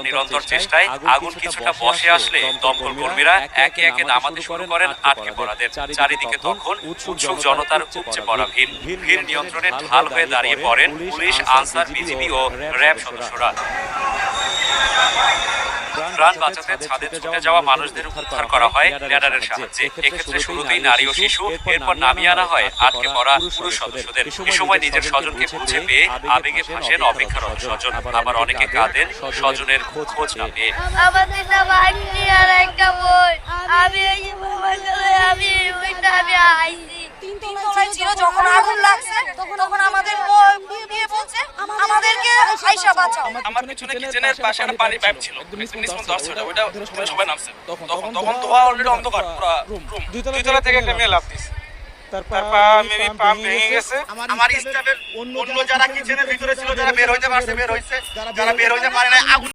নিরন্তর চেষ্টায় আগুন কিছুটা বসে আসলে দমকল কর্মীরা একে একে নামাতে শুরু করেন আটকে পড়াদের। চারিদিকে তখন উৎসুক জনতার উপচে পড়া ভিড় নিয়ন্ত্রণে ঢাল হয়ে দাঁড়িয়ে পড়েন পুলিশ, আনসার, বিজিবি ও র‍্যাব সদস্যরা। প্রাণ বাঁচাতে ছাদে ছুটে যাওয়া মানুষদের উদ্ধার করা হয় ল্যাডারের সাহায্যে। এক্ষেত্রে শুরুতেই নারী ও শিশু, এরপর নামিয়ে আনা হয় আটকে পড়া পুরুষ সদস্যদের। এ সময় নিজের স্বজনকে খুঁজে পেয়ে আবেগে ভাসেন অপেক্ষারত স্বজন, আবার অনেকে কাঁদেন স্বজনের খোঁজ না পেয়ে। তিনতলায় ছিল, যখন আগুন লাগছে তখন আমাদের বিয়ে বলছে আমাদেরকে আইসা বাঁচাও। আমার পিছনে কিচেনের পাশে একটা পানি পাইপ ছিল, ওটা সবাই নামছে। তখন তো অলরেডি অন্ধকার পুরো রুম। দুই তলা থেকে একটা মেয়ে লাফ দিছে, তারপর মেবি পাম্প ভেঙে গেছে। আমার স্টাফের অন্য যারা কিচেনের ভিতরে ছিল, যারা বের হইতে পারছে বের হইছে, যারা বের হইতে পারে না আগুন